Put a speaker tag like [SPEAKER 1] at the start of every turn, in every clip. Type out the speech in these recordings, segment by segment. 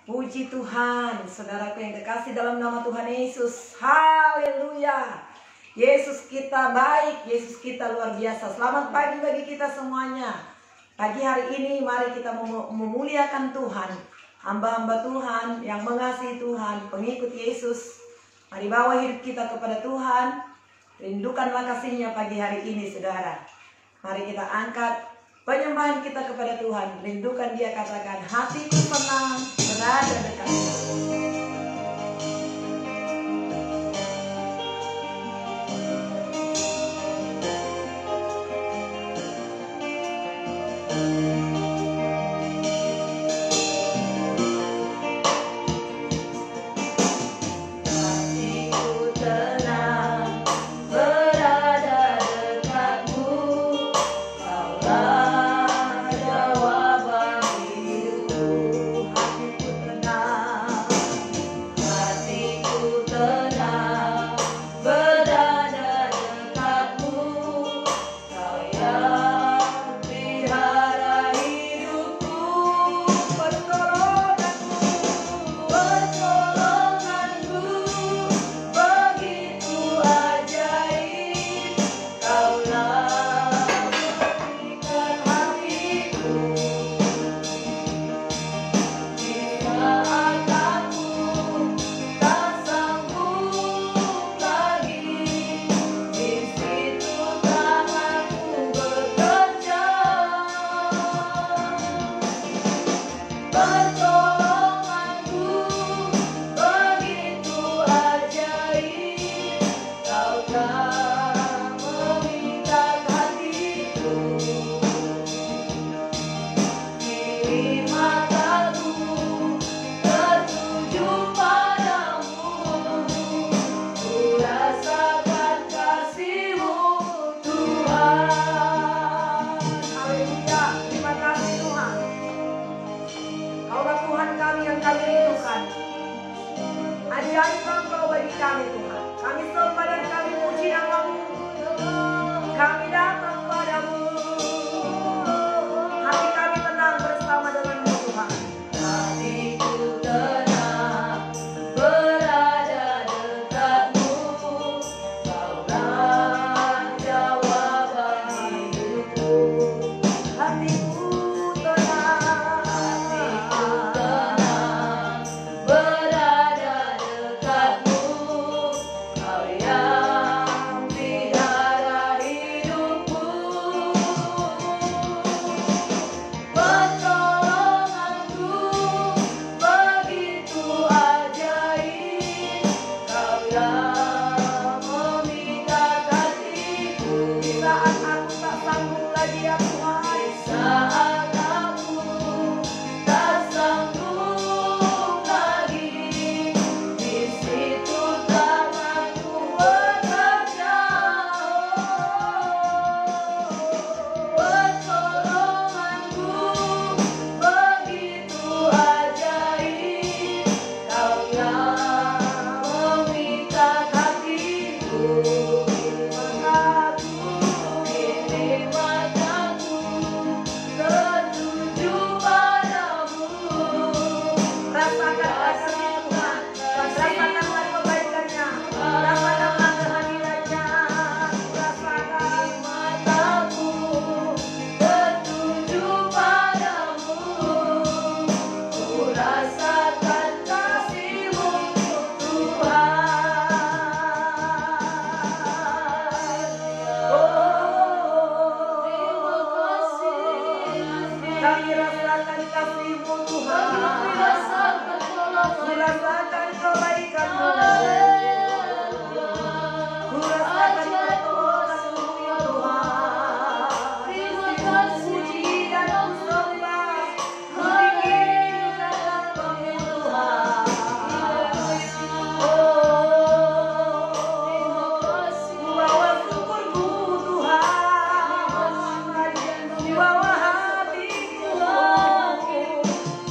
[SPEAKER 1] Puji Tuhan, saudaraku yang terkasih dalam nama Tuhan Yesus. Haleluya. Yesus kita baik, Yesus kita luar biasa. Selamat pagi bagi kita semuanya. Pagi hari ini mari kita memuliakan Tuhan. Hamba-hamba Tuhan yang mengasihi Tuhan, pengikut Yesus. Mari bawa hidup kita kepada Tuhan. Rindukanlah kasih-Nya pagi hari ini, saudara. Mari kita angkat penyembahan kita kepada Tuhan. Rindukan Dia, katakan, hatiku senang berada dekat-Nya.
[SPEAKER 2] Hatiku,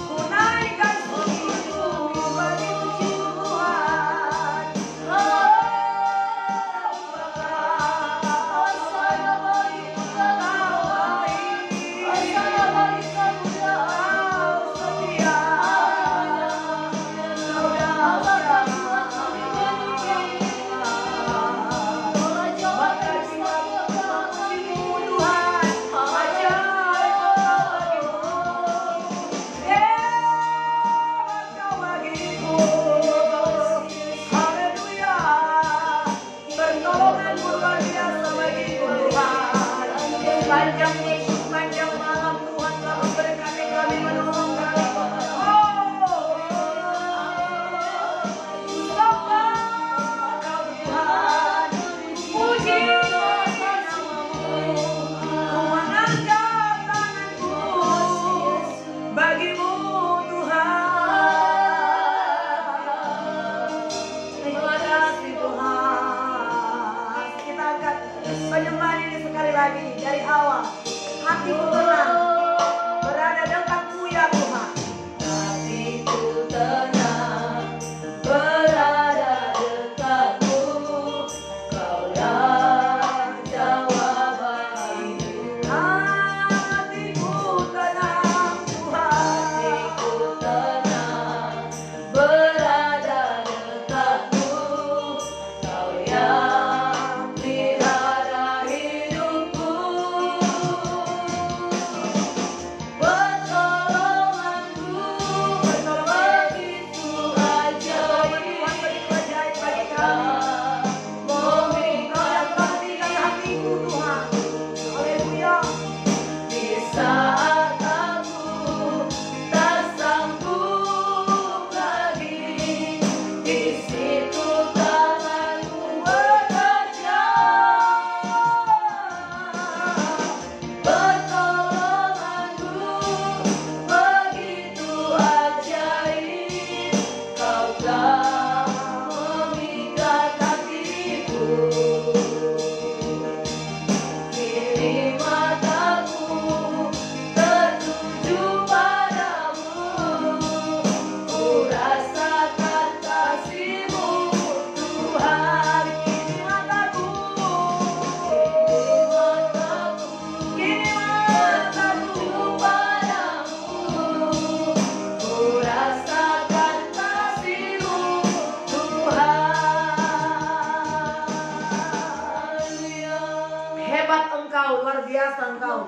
[SPEAKER 2] ku naikkan puji-Mu bagi puji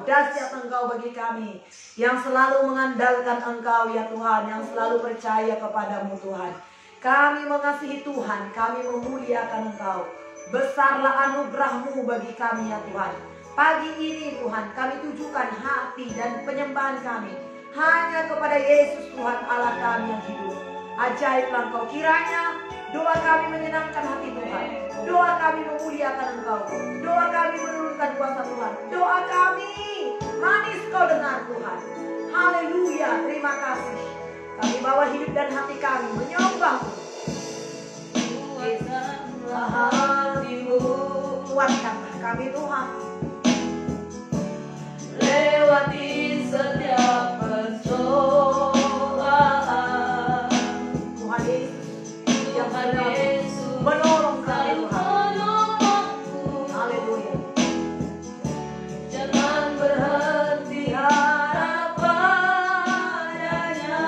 [SPEAKER 1] Dahsyat Engkau bagi kami yang selalu mengandalkan Engkau ya Tuhan, yang selalu percaya kepadamu Tuhan. Kami mengasihi Tuhan, kami memuliakan Engkau. Besarlah anugerah-Mu bagi kami ya Tuhan. Pagi ini Tuhan, kami tujukan hati dan penyembahan kami hanya kepada Yesus Tuhan Allah kami yang hidup. Ajaiblah Engkau, kiranya doa kami menyenangkan hati Tuhan. Doa kami memuliakan Engkau. Doa kami menurunkan kuasa Tuhan. Doa kami manis Kau dengar Tuhan. Haleluya, terima kasih. Kami bawa hidup dan hati kami menyembah-Mu. Kuatkanlah hatimu, kuatkanlah kami Tuhan. Lewati setiap persoalan, Tuhan Yesus yang menolong kami Tuhan. Haleluya. Jangan berhenti harap padanya.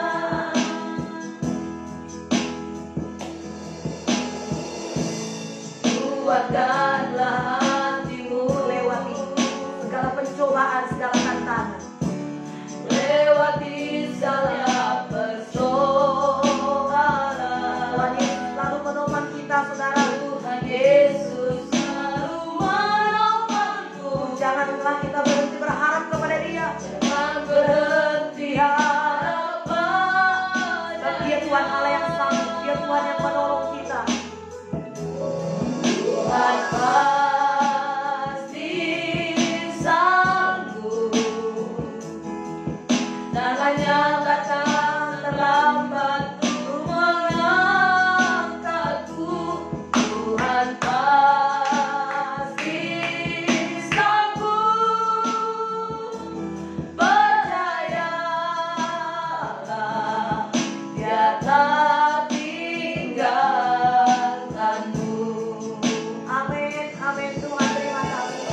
[SPEAKER 1] Kuatkanlah hatimu, lewati segala pencobaan, segala tantangan. Lewati segala persoalan. Tuhan Yesus selalu menopang kita, saudara. Tuhan Yesus selalu menopangku. Janganlah kita berhenti berharap kepada Dia. Jangan berhenti harap padanya. Dia Tuhan Allah yang sanggup. Dia Tuhan yang menolong kita. Tuhan pasti sanggup. Dan hanya datang terlambat untuk mengangkatku. Tuhan pasti sanggup. Percayalah, Dia tak tinggalkanmu. Amin, amin. Tuhan terima kasih.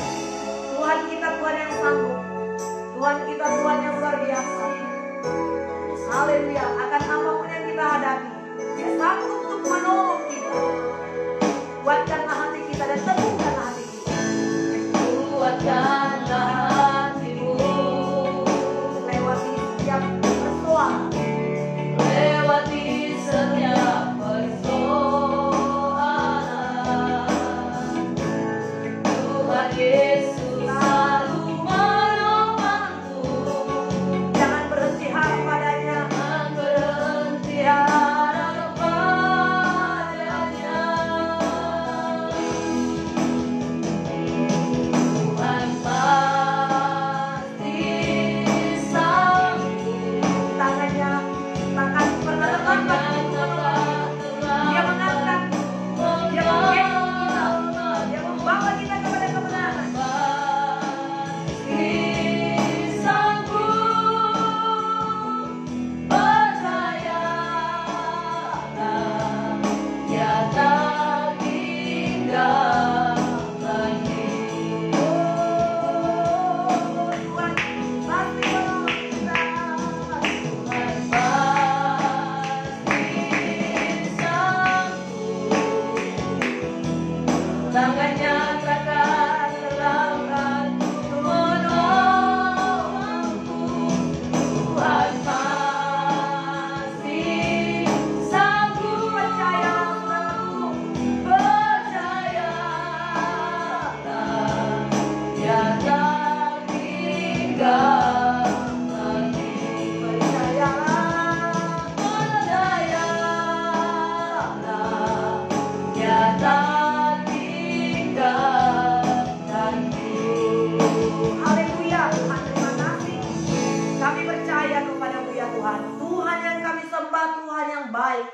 [SPEAKER 1] Tuhan kita Tuhan yang sanggup. Tuhan kita Tuhan yang luar biasa. Haleluya. Akan apapun yang kita hadapi, Dia sanggup untuk menolong kita. Kuatkanlah hati kita dan teguhkanlah hati kita. Kuatkanlah hatimu. Lewati setiap persoalan. Lewati setiap persoalan. Tuhan Yesus selalu menopangku. Jangan berhenti harap padanya. Jangan berhenti harap padanya. Tuhan pasti sanggup. Tangannya takkan pernah terlambat. Dia mengangkat. Dia menggendong kita. Dia membawa kita kepada kebenaran. Pasti sanggup. Percayalah, Dia tak tinggalkanmu. Oh, Tuhan pasti menolong kita. Tuhan pasti sanggup. Tangannya takkan terlambat untuk menolongku. Tuhan pasti sanggup. Percayalah, percayalah, Dia tak tinggalkanmu. Percayalah, percayalah, Dia tak tinggalkanmu. Haleluya, Tuhan terima kasih. Kami percaya kepada-Mu ya Tuhan. Tuhan yang kami sembah, Tuhan yang baik.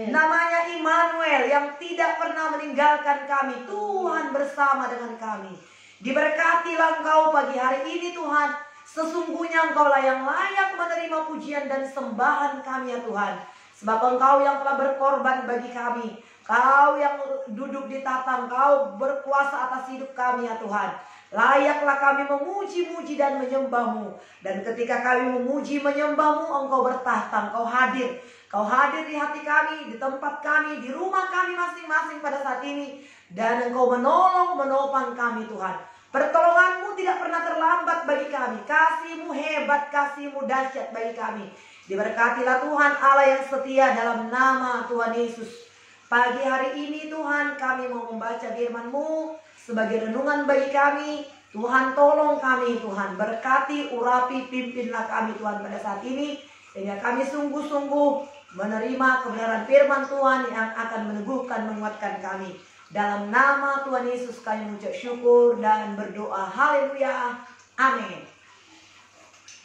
[SPEAKER 1] Namanya Immanuel yang tidak pernah meninggalkan kami. Tuhan bersama dengan kami. Diberkatilah Engkau pagi hari ini Tuhan. Sesungguhnya Engkaulah yang layak menerima pujian dan sembahan kami ya Tuhan. Sebab Engkau yang telah berkorban bagi kami. Kau yang duduk di tata, Engkau berkuasa atas hidup kami ya Tuhan. Layaklah kami memuji-muji dan menyembah-Mu. Dan ketika kami memuji menyembah-Mu, Engkau bertahta, Engkau hadir. Kau hadir di hati kami, di tempat kami, di rumah kami masing-masing pada saat ini. Dan Engkau menolong, menopang kami Tuhan. Pertolonganmu tidak pernah terlambat bagi kami. Kasih-Mu hebat, Kasih-Mu dahsyat bagi kami. Diberkatilah Tuhan Allah yang setia dalam nama Tuhan Yesus. Pagi hari ini Tuhan, kami mau membaca firman-Mu sebagai renungan bagi kami. Tuhan, tolong kami Tuhan, berkati, urapi, pimpinlah kami Tuhan pada saat ini, sehingga kami sungguh-sungguh menerima kebenaran firman Tuhan yang akan meneguhkan, menguatkan kami. Dalam nama Tuhan Yesus kami mengucap syukur dan berdoa. Haleluya. Amin.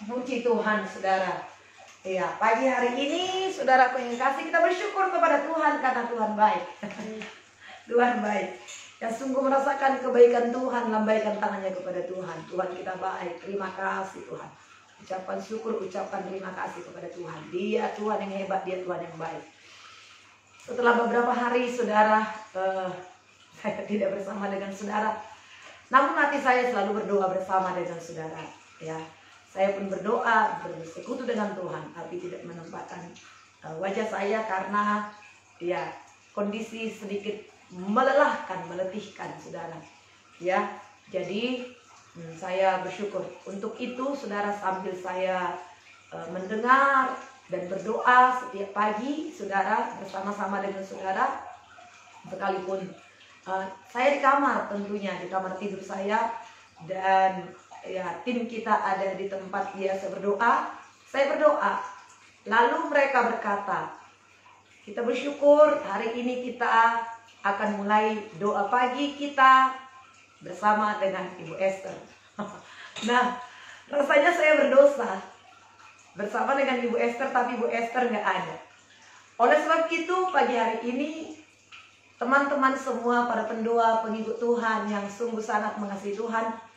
[SPEAKER 1] Puji Tuhan, saudara. Ya, pagi hari ini saudaraku yang kasih, kita bersyukur kepada Tuhan karena Tuhan baik. Tuhan baik. Yang sungguh merasakan kebaikan Tuhan, lambaikan tangannya kepada Tuhan. Tuhan kita baik. Terima kasih Tuhan. Ucapan syukur, ucapan terima kasih kepada Tuhan. Dia Tuhan yang hebat, Dia Tuhan yang baik. Setelah beberapa hari saudara, saya tidak bersama dengan saudara. Namun hati saya selalu berdoa bersama dengan saudara. Ya. Saya pun berdoa, bersekutu dengan Tuhan, tapi tidak menempatkan wajah saya karena ya kondisi sedikit melelahkan, meletihkan saudara. Ya, jadi saya bersyukur. Untuk itu saudara, sambil saya mendengar dan berdoa setiap pagi saudara bersama-sama dengan saudara, sekalipun saya di kamar, tentunya di kamar tidur saya, dan ya tim kita ada di tempat biasa berdoa, saya berdoa. Lalu mereka berkata, kita bersyukur hari ini kita akan mulai doa pagi kita bersama dengan Ibu Esther. Nah, rasanya saya berdosa bersama dengan Ibu Esther, tapi Ibu Esther nggak ada. Oleh sebab itu pagi hari ini teman-teman semua, para pendoa, pengikut Tuhan yang sungguh sangat mengasihi Tuhan,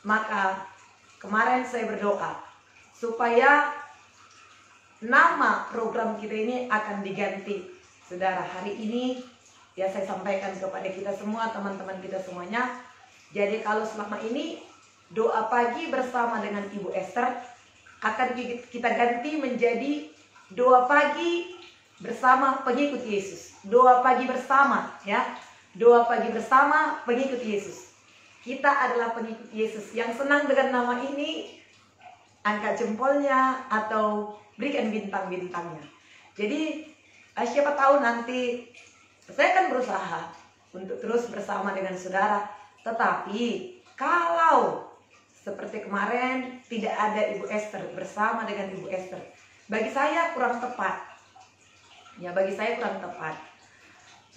[SPEAKER 1] maka kemarin saya berdoa supaya nama program kita ini akan diganti. Saudara, hari ini ya saya sampaikan kepada kita semua, teman-teman kita semuanya. Jadi kalau selama ini doa pagi bersama dengan Ibu Esther, akan kita ganti menjadi doa pagi bersama pengikut Yesus. Doa pagi bersama, ya. Doa pagi bersama pengikut Yesus. Kita adalah pengikut Yesus. Yang senang dengan nama ini, angkat jempolnya atau berikan bintang-bintangnya. Jadi siapa tahu nanti saya akan berusaha untuk terus bersama dengan saudara. Tetapi kalau seperti kemarin tidak ada Ibu Esther bersama dengan Ibu Esther, bagi saya kurang tepat. Ya, bagi saya kurang tepat.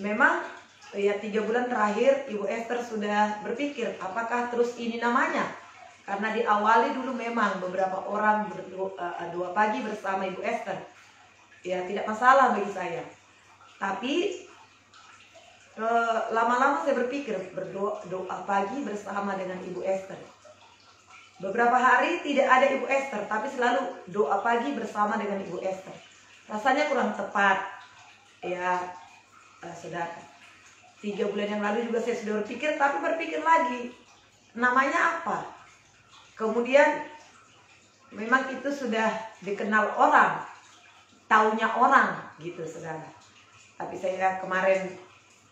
[SPEAKER 1] Memang ya 3 bulan terakhir Ibu Esther sudah berpikir apakah terus ini namanya. Karena diawali dulu memang beberapa orang doa pagi bersama Ibu Esther. Ya tidak masalah bagi saya. Tapi lama-lama saya berpikir doa pagi bersama dengan Ibu Esther. Beberapa hari tidak ada Ibu Esther, tapi selalu doa pagi bersama dengan Ibu Esther. Rasanya kurang tepat. Ya saudara. 3 bulan yang lalu juga saya sudah berpikir, tapi berpikir lagi namanya apa. Kemudian memang itu sudah dikenal orang, taunya orang gitu saudara. Tapi saya kemarin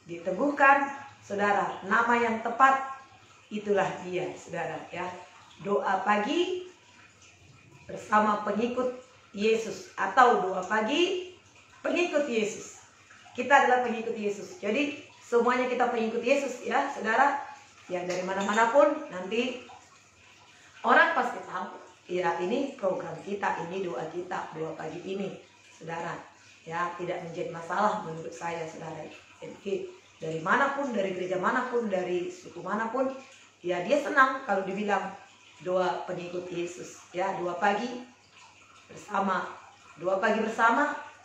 [SPEAKER 1] diteguhkan, saudara, nama yang tepat itulah dia saudara, ya. Doa pagi bersama pengikut Yesus, atau doa pagi pengikut Yesus. Kita adalah pengikut Yesus. Jadi semuanya kita pengikut Yesus, ya saudara. Ya dari mana-manapun nanti orang pasti tahu, ya ini program kita, ini doa kita, doa pagi ini, saudara. Ya tidak menjadi masalah menurut saya, saudara. Jadi dari manapun, dari gereja manapun, dari suku manapun, ya dia senang kalau dibilang doa pengikut Yesus. Ya doa pagi bersama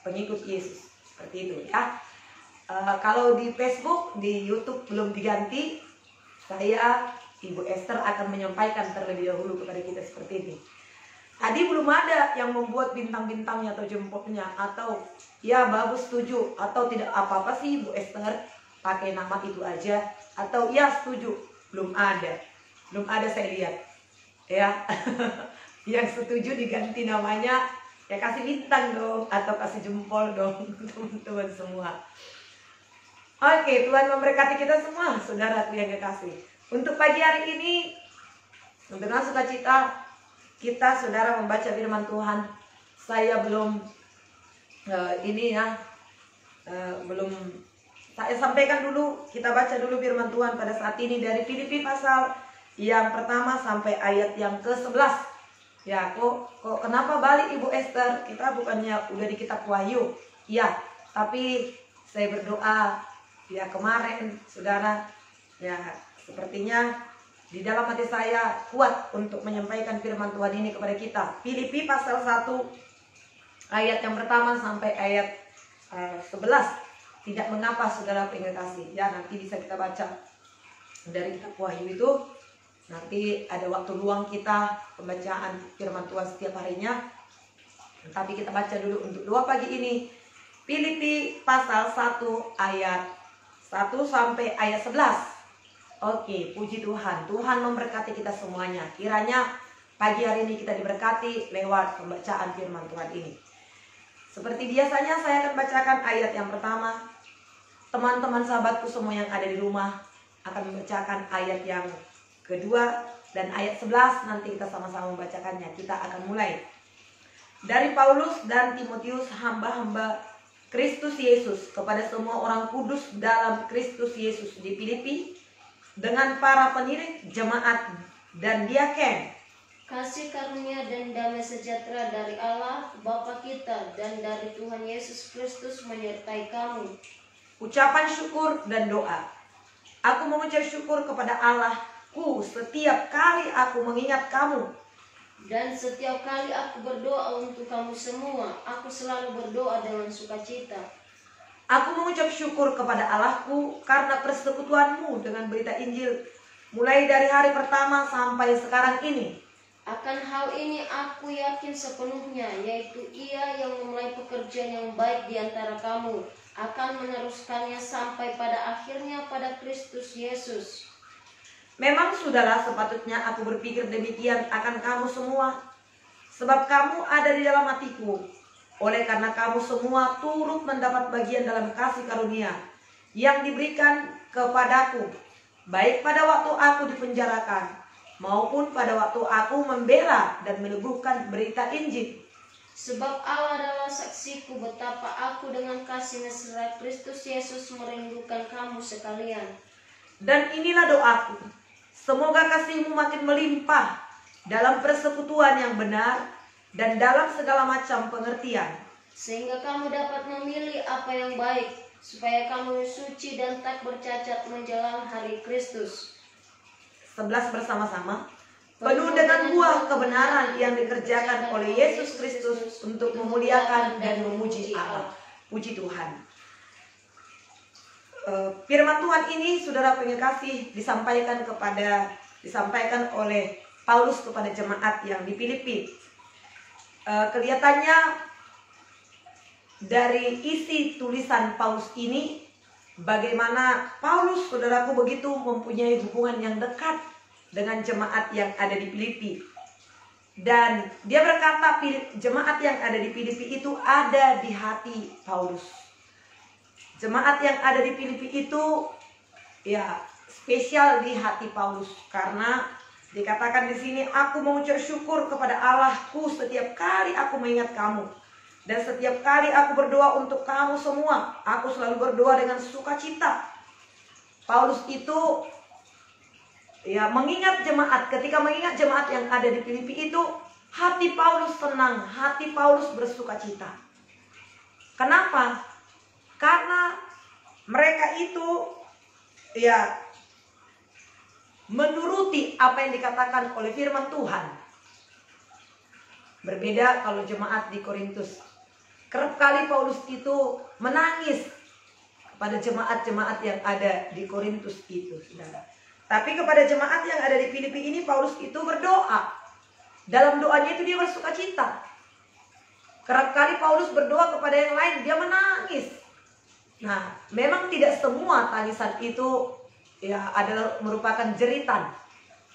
[SPEAKER 1] pengikut Yesus, seperti itu, ya. Kalau di Facebook, di YouTube belum diganti, saya Ibu Esther akan menyampaikan terlebih dahulu kepada kita seperti ini. Tadi belum ada yang membuat bintang-bintangnya atau jempolnya, atau ya bagus setuju atau tidak, apa-apa sih Ibu Esther pakai nama itu aja, atau ya setuju. Belum ada saya lihat, ya. Yang setuju diganti namanya, ya kasih bintang dong, atau kasih jempol dong, teman-teman semua. Oke, Tuhan memberkati kita semua, saudaraku yang kekasih. Untuk pagi hari ini, Dengan sukacita kita saudara membaca firman Tuhan. Saya belum belum saya sampaikan dulu. Kita baca dulu firman Tuhan pada saat ini dari Filipi pasal yang pertama sampai ayat yang ke-11. Ya, kok kenapa balik Ibu Esther? Kita bukannya udah di kitab Wahyu. Ya, tapi saya berdoa ya kemarin saudara, ya sepertinya di dalam hati saya kuat untuk menyampaikan firman Tuhan ini kepada kita. Filipi pasal 1 ayat yang pertama sampai ayat 11. Tidak mengapa saudara pengen kasih. Ya, nanti bisa kita baca dari kitab Wahyu itu. Nanti ada waktu luang kita pembacaan firman Tuhan setiap harinya. Tapi kita baca dulu untuk doa pagi ini. Filipi pasal 1 ayat 1 sampai ayat 11. Oke, puji Tuhan. Tuhan memberkati kita semuanya. Kiranya pagi hari ini kita diberkati lewat pembacaan firman Tuhan ini. Seperti biasanya saya akan bacakan ayat yang pertama. Teman-teman sahabatku semua yang ada di rumah akan membacakan ayat yang kedua dan ayat 11. Nanti kita sama-sama membacakannya. Kita akan mulai. Dari Paulus dan Timotius, hamba-hamba Kristus Yesus, kepada semua orang kudus dalam Kristus Yesus di Filipi, dengan para pengiring jemaat dan diaken.
[SPEAKER 2] Kasih karunia dan damai sejahtera dari Allah Bapa kita dan dari Tuhan Yesus Kristus menyertai kamu.
[SPEAKER 1] Ucapan syukur dan doa. Aku mengucap syukur kepada Allahku setiap kali aku mengingat kamu.
[SPEAKER 2] Dan setiap kali aku berdoa untuk kamu semua, aku selalu berdoa dengan sukacita.
[SPEAKER 1] Aku mengucap syukur kepada Allahku karena persekutuanmu dengan berita Injil, mulai dari hari pertama sampai sekarang ini.
[SPEAKER 2] Akan hal ini aku yakin sepenuhnya, yaitu Ia yang memulai pekerjaan yang baik di antara kamu akan meneruskannya sampai pada akhirnya pada Kristus Yesus.
[SPEAKER 1] Memang sudahlah sepatutnya aku berpikir demikian akan kamu semua, sebab kamu ada di dalam hatiku. Oleh karena kamu semua turut mendapat bagian dalam kasih karunia yang diberikan kepadaku, baik pada waktu aku dipenjarakan maupun pada waktu aku membela dan meneguhkan berita Injil.
[SPEAKER 2] Sebab Allah adalah saksiku betapa aku dengan kasih mesra Kristus Yesus merindukan kamu sekalian.
[SPEAKER 1] Dan inilah doaku, semoga kasihmu makin melimpah dalam persekutuan yang benar dan dalam segala macam pengertian,
[SPEAKER 2] sehingga kamu dapat memilih apa yang baik, supaya kamu suci dan tak bercacat menjelang hari Kristus. 11
[SPEAKER 1] bersama-sama. Penuh dengan buah kebenaran yang dikerjakan oleh Yesus Kristus untuk memuliakan dan memuji Allah. Puji Tuhan. Firman Tuhan ini, saudara pengekasih, disampaikan oleh Paulus kepada jemaat yang di Filipi. Kelihatannya dari isi tulisan Paulus ini, bagaimana Paulus, saudaraku, begitu mempunyai hubungan yang dekat dengan jemaat yang ada di Filipi. Dan dia berkata jemaat yang ada di Filipi itu ada di hati Paulus. Jemaat yang ada di Filipi itu ya spesial di hati Paulus, karena dikatakan di sini, aku mengucap syukur kepada Allahku setiap kali aku mengingat kamu. Dan setiap kali aku berdoa untuk kamu semua, aku selalu berdoa dengan sukacita. Paulus itu ya mengingat jemaat, ketika mengingat jemaat yang ada di Filipi itu, hati Paulus senang, hati Paulus bersukacita. Kenapa? Karena mereka itu ya menuruti apa yang dikatakan oleh firman Tuhan. Berbeda kalau jemaat di Korintus. Kerap kali Paulus itu menangis kepada jemaat-jemaat yang ada di Korintus itu, saudara. Tapi kepada jemaat yang ada di Filipi ini, Paulus itu berdoa. Dalam doanya itu dia bersukacita. Kerap kali Paulus berdoa kepada yang lain, dia menangis. Nah, memang tidak semua tangisan itu ya adalah merupakan jeritan.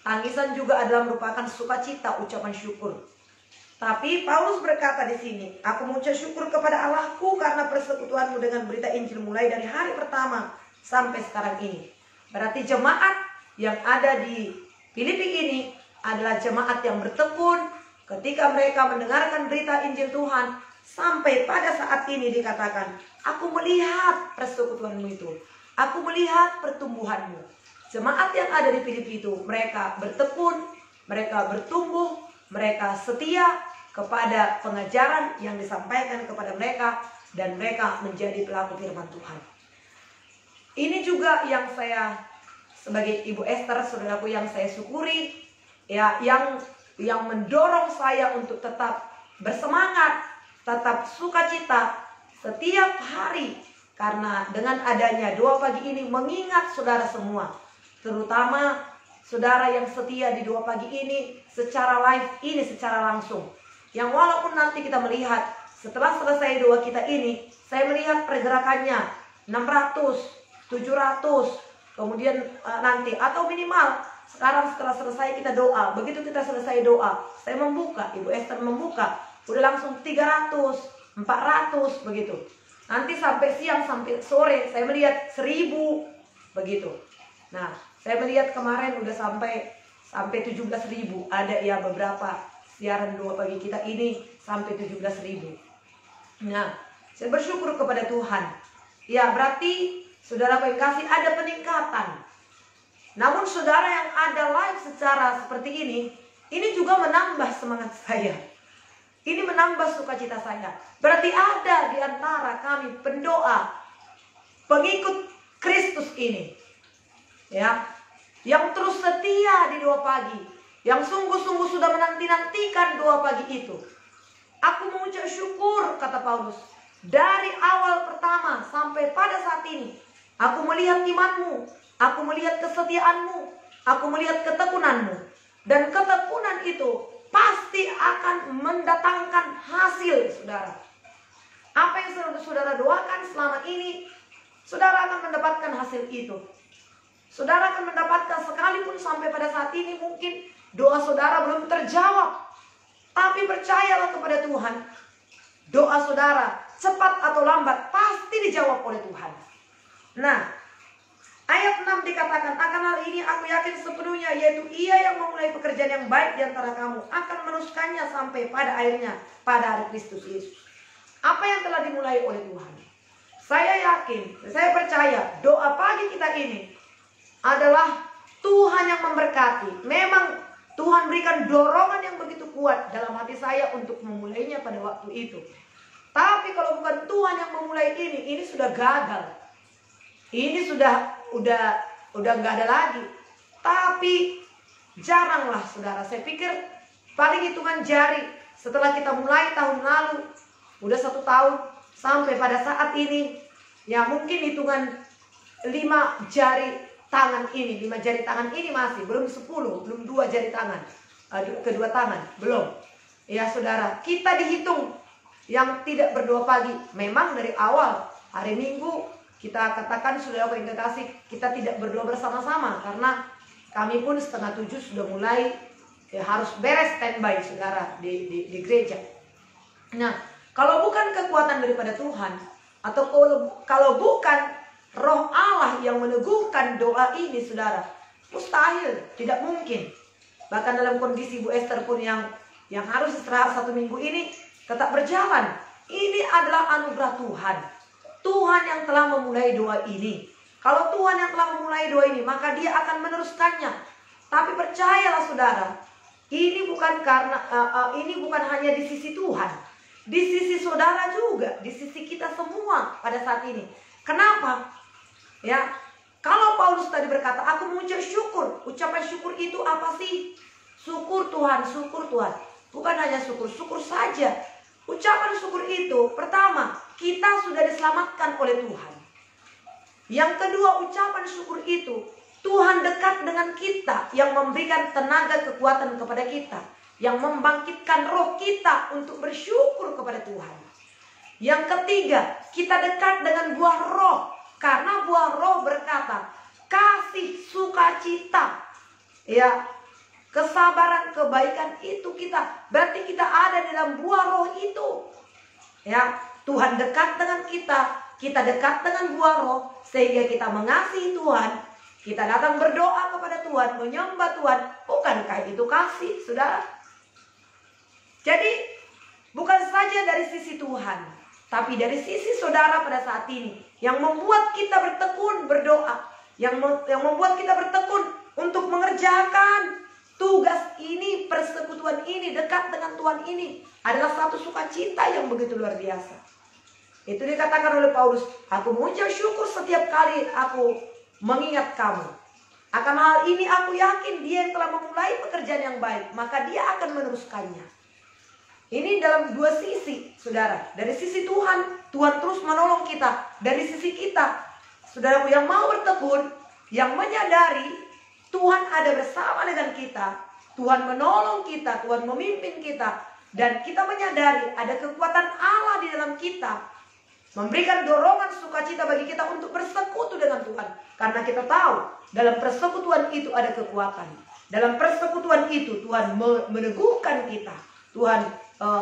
[SPEAKER 1] Tangisan juga adalah merupakan sukacita, ucapan syukur. Tapi Paulus berkata di sini, aku mengucap syukur kepada Allahku karena persekutuanmu dengan berita Injil mulai dari hari pertama sampai sekarang ini. Berarti jemaat yang ada di Filipi ini adalah jemaat yang bertekun. Ketika mereka mendengarkan berita Injil Tuhan, sampai pada saat ini dikatakan, aku melihat persekutuanmu itu, aku melihat pertumbuhanmu. Jemaat yang ada di Filipi itu, mereka bertekun, mereka bertumbuh, mereka setia kepada pengajaran yang disampaikan kepada mereka, dan mereka menjadi pelaku firman Tuhan. Ini juga yang saya sebagai Ibu Esther, saudaraku, yang saya syukuri, ya, yang mendorong saya untuk tetap bersemangat, tetap sukacita setiap hari. Karena dengan adanya doa pagi ini mengingat saudara semua, terutama saudara yang setia di doa pagi ini secara live ini, secara langsung, yang walaupun nanti kita melihat setelah selesai doa kita ini, saya melihat pergerakannya 600, 700, kemudian nanti, atau minimal sekarang setelah selesai kita doa, begitu kita selesai doa, saya membuka, Ibu Esther membuka, udah langsung 300, 400 begitu. Nanti sampai siang, sampai sore saya melihat 1000 begitu. Nah, saya melihat kemarin udah sampai 17.000. Ada ya beberapa siaran doa pagi kita ini sampai 17.000. Nah, saya bersyukur kepada Tuhan. Ya, berarti saudara yang kasih ada peningkatan. Namun saudara yang ada live secara seperti ini juga menambah semangat saya. Ini menambah sukacita saya. Berarti ada di antara kami pendoa, pengikut Kristus ini, ya, yang terus setia di doa pagi, yang sungguh-sungguh sudah menanti-nantikan doa pagi itu. Aku mengucap syukur, kata Paulus, dari awal pertama sampai pada saat ini. Aku melihat imanmu, aku melihat kesetiaanmu, aku melihat ketekunanmu. Dan ketekunan itu pasti akan mendatangkan hasil, saudara. Apa yang saudara doakan selama ini, saudara akan mendapatkan hasil itu. Saudara akan mendapatkan, sekalipun sampai pada saat ini mungkin doa saudara belum terjawab. Tapi percayalah kepada Tuhan, doa saudara cepat atau lambat pasti dijawab oleh Tuhan. Nah, ayat 6 dikatakan, akan hal ini aku yakin sepenuhnya, yaitu Ia yang memulai pekerjaan yang baik di antara kamu akan meneruskannya sampai pada akhirnya, pada hari Kristus Yesus. Apa yang telah dimulai oleh Tuhan, saya yakin, saya percaya doa pagi kita ini adalah Tuhan yang memberkati. Memang Tuhan berikan dorongan yang begitu kuat dalam hati saya untuk memulainya pada waktu itu. Tapi kalau bukan Tuhan yang memulai ini sudah gagal. Ini sudah nggak ada lagi. Tapi jaranglah saudara. Saya pikir paling hitungan jari setelah kita mulai tahun lalu, udah 1 tahun sampai pada saat ini, ya mungkin hitungan 5 jari tangan ini, 5 jari tangan ini masih belum 10, belum 2 jari tangan, kedua tangan belum. Ya saudara, kita dihitung yang tidak berdoa pagi. Memang dari awal hari Minggu kita katakan, saudara yang kasih, kita tidak berdoa bersama-sama karena kami pun 6:30 sudah mulai harus beres standby, saudara, di gereja. Nah, kalau bukan kekuatan daripada Tuhan, atau kalau bukan Roh Allah yang meneguhkan doa ini, saudara, mustahil, tidak mungkin. Bahkan dalam kondisi Bu Esther pun yang harus istirahat 1 minggu ini tetap berjalan. Ini adalah anugerah Tuhan. Tuhan yang telah memulai doa ini. Kalau Tuhan yang telah memulai doa ini, maka Dia akan meneruskannya. Tapi percayalah saudara, ini bukan hanya di sisi Tuhan, di sisi saudara juga, di sisi kita semua pada saat ini. Kenapa? Ya, kalau Paulus tadi berkata, aku mengucap syukur. Ucapan syukur itu apa sih? Syukur Tuhan, syukur Tuhan. Bukan hanya syukur saja. Ucapan syukur itu, pertama, kita sudah diselamatkan oleh Tuhan. Yang kedua, ucapan syukur itu, Tuhan dekat dengan kita, yang memberikan tenaga kekuatan kepada kita, yang membangkitkan roh kita untuk bersyukur kepada Tuhan. Yang ketiga, kita dekat dengan buah roh, karena buah roh berkata, kasih, sukacita, ya, kesabaran, kebaikan itu kita. Berarti kita ada dalam buah roh itu. Ya, Tuhan dekat dengan kita dekat dengan buah roh, sehingga kita mengasihi Tuhan, Kita datang berdoa kepada Tuhan, menyembah Tuhan. Bukankah itu kasih, saudara? Jadi, bukan saja dari sisi Tuhan, tapi dari sisi saudara pada saat ini, yang membuat kita bertekun berdoa, yang membuat kita bertekun untuk mengerjakan tugas ini, persekutuan ini, dekat dengan Tuhan ini, adalah satu sukacita yang begitu luar biasa. Itu dikatakan oleh Paulus, aku mengucap syukur setiap kali aku mengingat kamu. Akan hal ini aku yakin dia yang telah memulai pekerjaan yang baik, maka dia akan meneruskannya. Ini dalam dua sisi, saudara. Dari sisi Tuhan, Tuhan terus menolong kita. Dari sisi kita, saudaraku yang mau bertekun, yang menyadari Tuhan ada bersama dengan kita, Tuhan menolong kita, Tuhan memimpin kita, dan kita menyadari ada kekuatan Allah di dalam kita, memberikan dorongan sukacita bagi kita untuk bersekutu dengan Tuhan. Karena kita tahu dalam persekutuan itu ada kekuatan. Dalam persekutuan itu Tuhan meneguhkan kita. Tuhan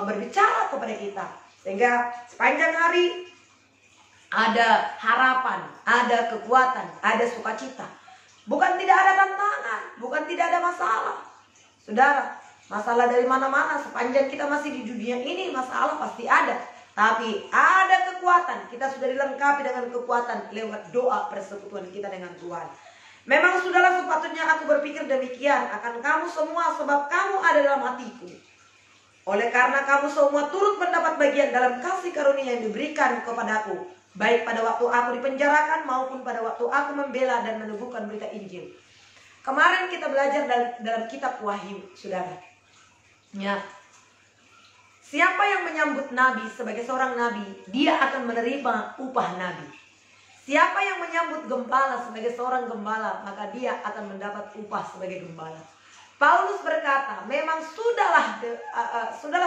[SPEAKER 1] berbicara kepada kita. Sehingga sepanjang hari ada harapan, ada kekuatan, ada sukacita. Bukan tidak ada tantangan, bukan tidak ada masalah. Saudara, masalah dari mana-mana. Sepanjang kita masih di dunia ini, masalah pasti ada. Tapi ada kekuatan. Kita sudah dilengkapi dengan kekuatan lewat doa persekutuan kita dengan Tuhan. Memang sudahlah sepatutnya aku berpikir demikian akan kamu semua, sebab kamu ada dalam hatiku. Oleh karena kamu semua turut mendapat bagian dalam kasih karunia yang diberikan kepadaku, baik pada waktu aku dipenjarakan maupun pada waktu aku membela dan meneguhkan berita Injil. Kemarin kita belajar dalam kitab Wahyu, saudara. Ya. Siapa yang menyambut nabi sebagai seorang nabi, dia akan menerima upah nabi. Siapa yang menyambut gembala sebagai seorang gembala, maka dia akan mendapat upah sebagai gembala. Paulus berkata, memang sudahlah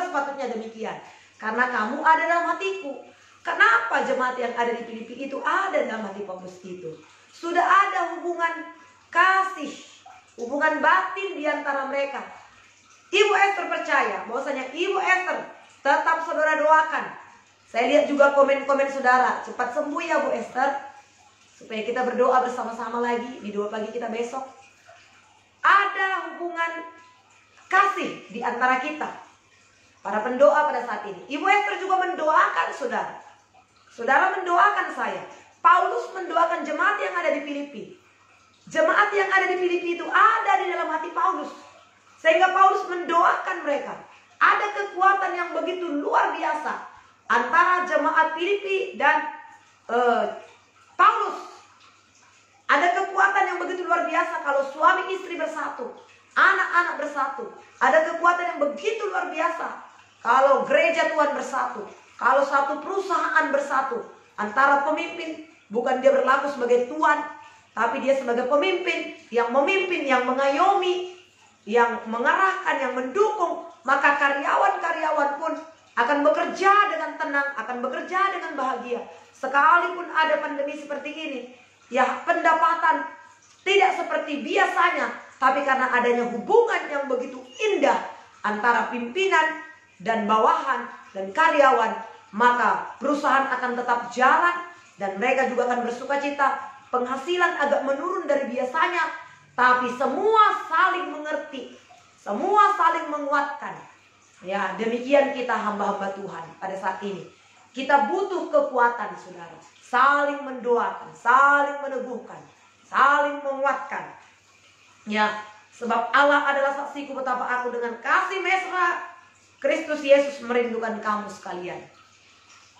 [SPEAKER 1] sepatutnya demikian, karena kamu ada dalam hatiku. Kenapa jemaat yang ada di Filipi itu ada dalam hati Paulus itu? Sudah ada hubungan kasih, hubungan batin di antara mereka. Ibu Esther percaya bahwasanya Ibu Esther tetap saudara doakan. Saya lihat juga komen-komen saudara, cepat sembuh ya Bu Esther, supaya kita berdoa bersama-sama lagi di doa pagi kita besok. Ada hubungan kasih di antara kita, para pendoa pada saat ini. Ibu Esther juga mendoakan saudara. Saudara mendoakan saya. Paulus mendoakan jemaat yang ada di Filipi. Jemaat yang ada di Filipi itu ada di dalam hati Paulus. Sehingga Paulus mendoakan mereka. Ada kekuatan yang begitu luar biasa antara jemaat Filipi dan Paulus. Ada kekuatan yang begitu luar biasa kalau suami istri bersatu, anak-anak bersatu. Ada kekuatan yang begitu luar biasa kalau gereja Tuhan bersatu, kalau satu perusahaan bersatu. Antara pemimpin, bukan dia berlaku sebagai tuan, tapi dia sebagai pemimpin, yang mengayomi, yang mengarahkan, yang mendukung. Maka karyawan-karyawan pun akan bekerja dengan tenang, akan bekerja dengan bahagia. Sekalipun ada pandemi seperti ini, ya pendapatan tidak seperti biasanya, tapi karena adanya hubungan yang begitu indah antara pimpinan dan bawahan dan karyawan, maka perusahaan akan tetap jalan dan mereka juga akan bersukacita. Penghasilan agak menurun dari biasanya, tapi semua saling mengerti, semua saling menguatkan. Ya, demikian kita hamba-hamba Tuhan pada saat ini. Kita butuh kekuatan, saudara. Saling mendoakan, saling meneguhkan, saling menguatkan. Ya, sebab Allah adalah saksiku betapa aku dengan kasih mesra Kristus Yesus merindukan kamu sekalian.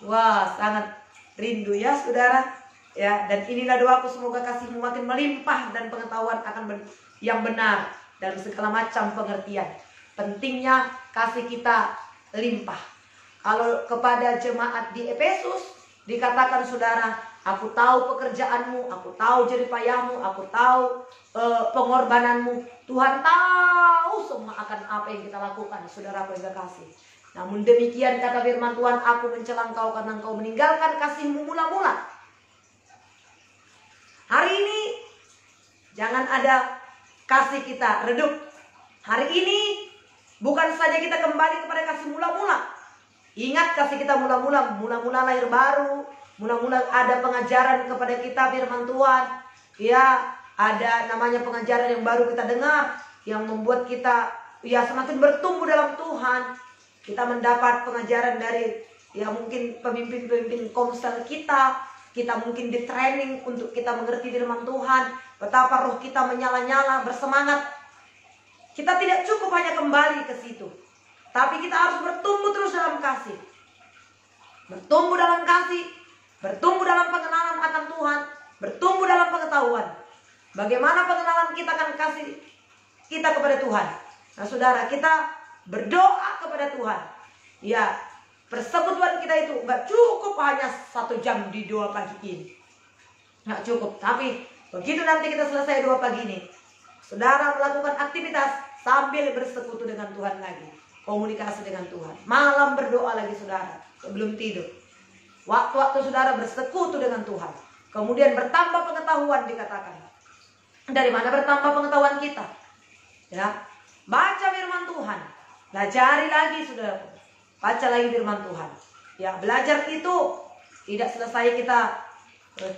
[SPEAKER 1] Wah, sangat rindu ya, saudara. Ya, dan inilah doaku, semoga kasihmu makin melimpah dan pengetahuan akan yang benar dalam segala macam pengertian. Pentingnya kasih kita limpah. Kalau kepada jemaat di Efesus dikatakan, saudara, aku tahu pekerjaanmu, aku tahu jerih payahmu, aku tahu pengorbananmu. Tuhan tahu semua akan apa yang kita lakukan, saudara yang kasih. Namun demikian kata firman Tuhan, aku mencela engkau karena engkau meninggalkan kasihmu mula-mula. Hari ini jangan ada kasih kita redup. Hari ini bukan saja kita kembali kepada kasih mula-mula. Ingat kasih kita mula-mula lahir baru, mula-mula ada pengajaran kepada kita firman Tuhan. Ya, Ada namanya pengajaran yang baru kita dengar, yang membuat kita ya semakin bertumbuh dalam Tuhan. Kita mendapat pengajaran dari ya mungkin pemimpin-pemimpin komsel kita. Kita mungkin di training untuk kita mengerti firman Tuhan. Betapa roh kita menyala-nyala, bersemangat. Kita tidak cukup hanya kembali ke situ, tapi kita harus bertumbuh terus dalam kasih. Bertumbuh dalam kasih, bertumbuh dalam pengenalan akan Tuhan, bertumbuh dalam pengetahuan. Bagaimana pengenalan kita akan kasih kita kepada Tuhan. Nah saudara, kita berdoa kepada Tuhan. Ya, persekutuan kita itu gak cukup hanya 1 jam di doa pagi ini. Gak cukup, tapi begitu nanti kita selesai doa pagi ini, saudara melakukan aktivitas sambil bersekutu dengan Tuhan lagi. Komunikasi dengan Tuhan. Malam berdoa lagi saudara, sebelum tidur. Waktu-waktu saudara bersekutu dengan Tuhan. Kemudian bertambah pengetahuan dikatakan. Dari mana bertambah pengetahuan kita? Ya, baca firman Tuhan. Pelajari lagi saudara. Baca lagi firman Tuhan. Ya, belajar itu tidak selesai kita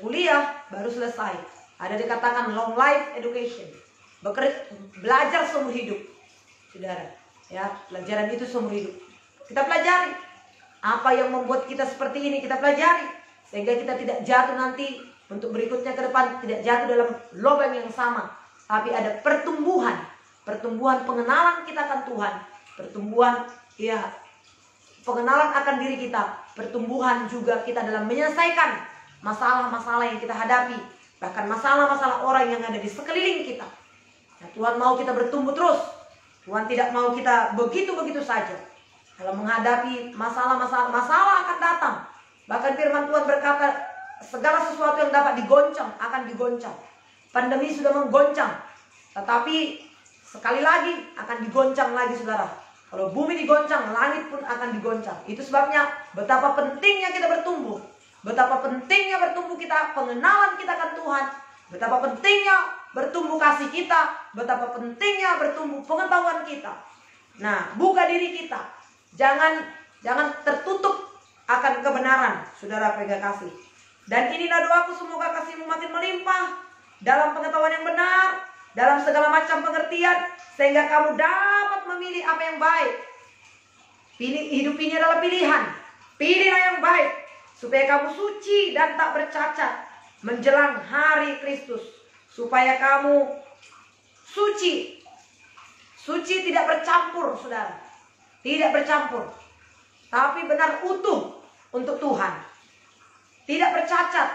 [SPEAKER 1] kuliah baru selesai. Ada dikatakan long life education. Belajar seumur hidup. Saudara, ya, pelajaran itu seumur hidup. Kita pelajari. Apa yang membuat kita seperti ini kita pelajari. Sehingga kita tidak jatuh nanti untuk berikutnya ke depan, tidak jatuh dalam lubang yang sama. Tapi ada pertumbuhan. Pertumbuhan pengenalan kita akan Tuhan. Pertumbuhan ya pengenalan akan diri kita. Pertumbuhan juga kita dalam menyelesaikan masalah-masalah yang kita hadapi. Bahkan masalah-masalah orang yang ada di sekeliling kita. Nah, Tuhan mau kita bertumbuh terus. Tuhan tidak mau kita begitu-begitu saja. Kalau menghadapi masalah akan datang. Bahkan firman Tuhan berkata, segala sesuatu yang dapat digoncang akan digoncang. Pandemi sudah menggoncang, tetapi sekali lagi akan digoncang lagi saudara. Kalau bumi digoncang, langit pun akan digoncang. Itu sebabnya betapa pentingnya kita bertumbuh. Betapa pentingnya bertumbuh kita, pengenalan kita akan Tuhan. Betapa pentingnya bertumbuh kasih kita. Betapa pentingnya bertumbuh pengetahuan kita. Nah, buka diri kita. Jangan tertutup akan kebenaran, saudara pegang kasih. Dan inilah doaku, semoga kasihmu makin melimpah dalam pengetahuan yang benar, dalam segala macam pengertian, sehingga kamu dapat memilih apa yang baik. Hidup ini adalah pilihan. Pilihlah yang baik, supaya kamu suci dan tak bercacat menjelang hari Kristus. Supaya kamu suci. Suci tidak bercampur, saudara. Tidak bercampur. Tapi benar utuh untuk Tuhan. Tidak bercacat.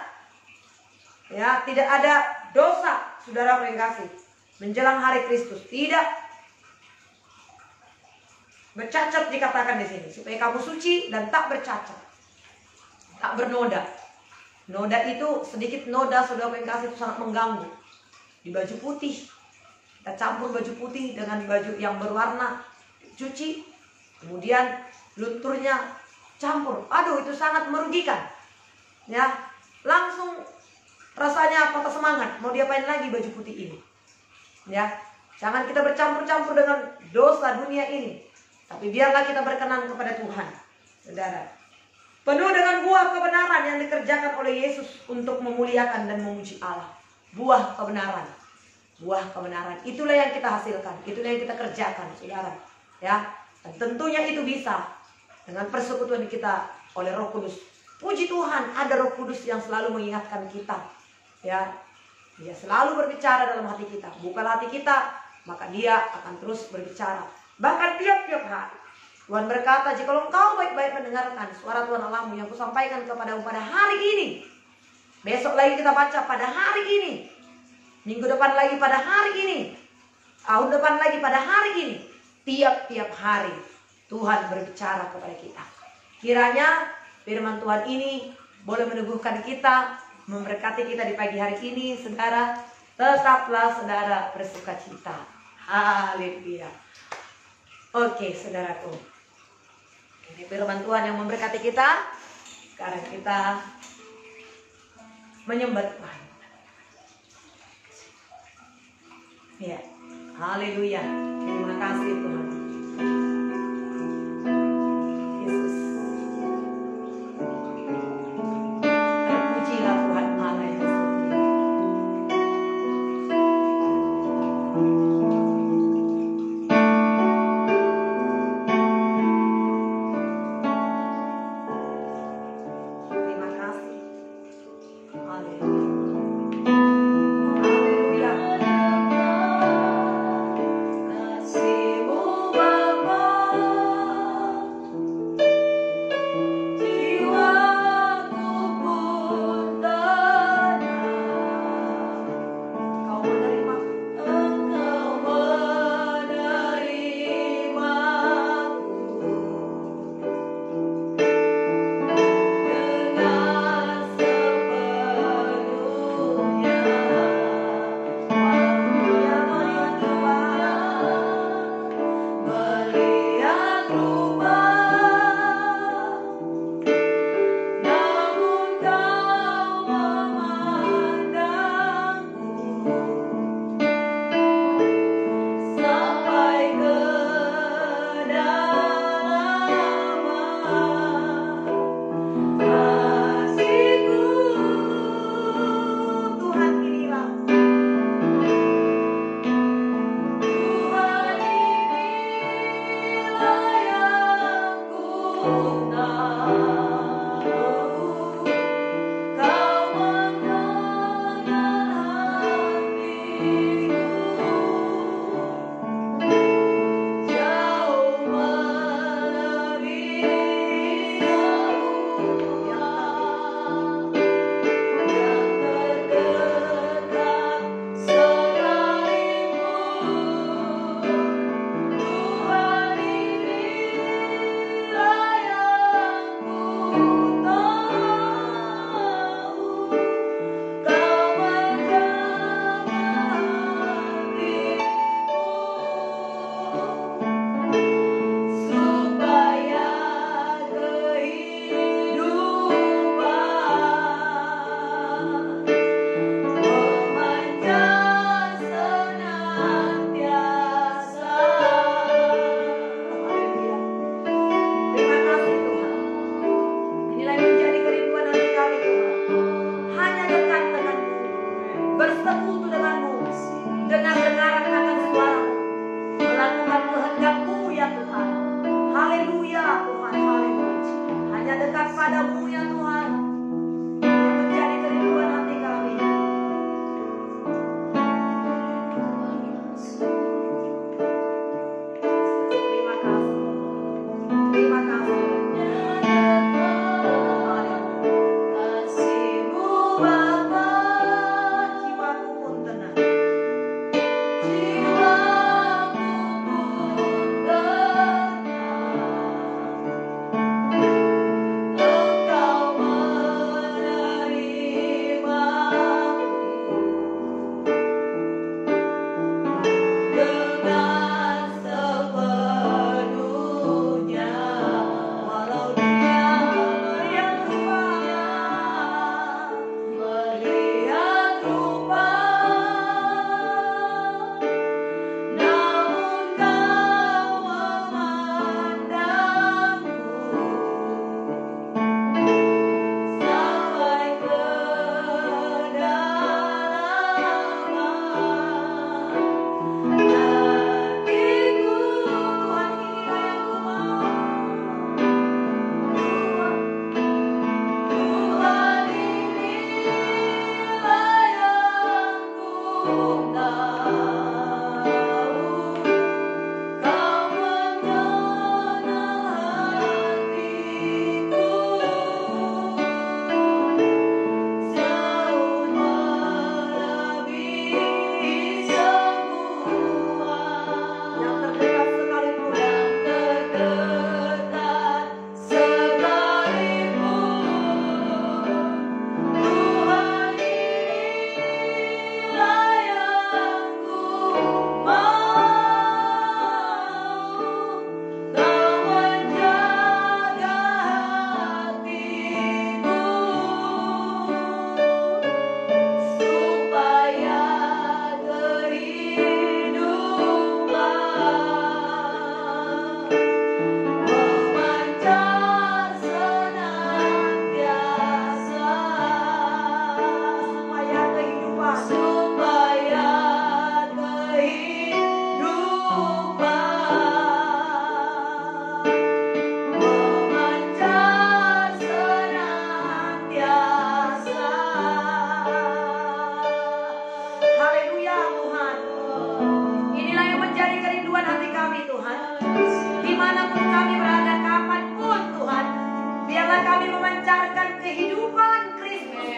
[SPEAKER 1] Ya, tidak ada dosa, saudara yang kasih. Menjelang hari Kristus. Tidak bercacat dikatakan di sini. Supaya kamu suci dan tak bercacat. Tak bernoda. Noda itu, sedikit noda, saudara yang kasih, itu sangat mengganggu. Di baju putih. Kita campur baju putih dengan baju yang berwarna. Cuci. Kemudian lunturnya campur. Aduh, itu sangat merugikan. Ya, langsung rasanya patah semangat. Mau diapain lagi baju putih ini? Ya, jangan kita bercampur-campur dengan dosa dunia ini. Tapi biarlah kita berkenan kepada Tuhan, saudara. Penuh dengan buah kebenaran yang dikerjakan oleh Yesus untuk memuliakan dan memuji Allah. Buah kebenaran. Buah kebenaran. Itulah yang kita hasilkan. Itulah yang kita kerjakan, saudara. Ya, dan tentunya itu bisa dengan persekutuan kita oleh Roh Kudus. Puji Tuhan, ada Roh Kudus yang selalu mengingatkan kita. Ya, dia selalu berbicara dalam hati kita. Bukalah hati kita, maka dia akan terus berbicara. Bahkan tiap-tiap hari. Tuhan berkata, jika engkau baik-baik mendengarkan suara Tuhan Allahmu yang kusampaikan kepadamu pada hari ini. Besok lagi kita baca pada hari ini. Minggu depan lagi pada hari ini. Tahun depan lagi pada hari ini. Tiap-tiap hari Tuhan berbicara kepada kita. Kiranya firman Tuhan ini boleh meneguhkan kita, memberkati kita di pagi hari ini, saudara. Tetaplah saudara bersuka cita. Haleluya. Oke, saudaraku. Ini firman Tuhan yang memberkati kita. Sekarang kita menyembah Tuhan. Ya, haleluya. Terima kasih Tuhan. Yesus. Terpujilah Tuhan Allah yang setia.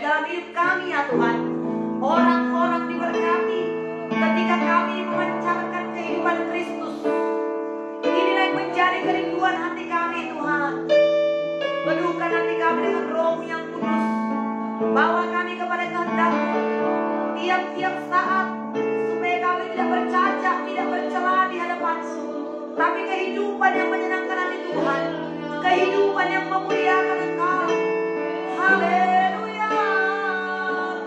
[SPEAKER 1] dalam hidup kami ya Tuhan. Orang-orang diberkati ketika kami memancarkan kehidupan Kristus. Inilah yang menjadi kerinduan hati kami Tuhan. Penuhkan hati kami dengan Roh yang kudus. Bawa kami kepada kehendak-Mu tiap-tiap saat, supaya kami tidak bercacat, tidak bercela di hadapan-Mu, tapi kehidupan yang menyenangkan hati Tuhan, kehidupan yang memuliakan Engkau. Haleluya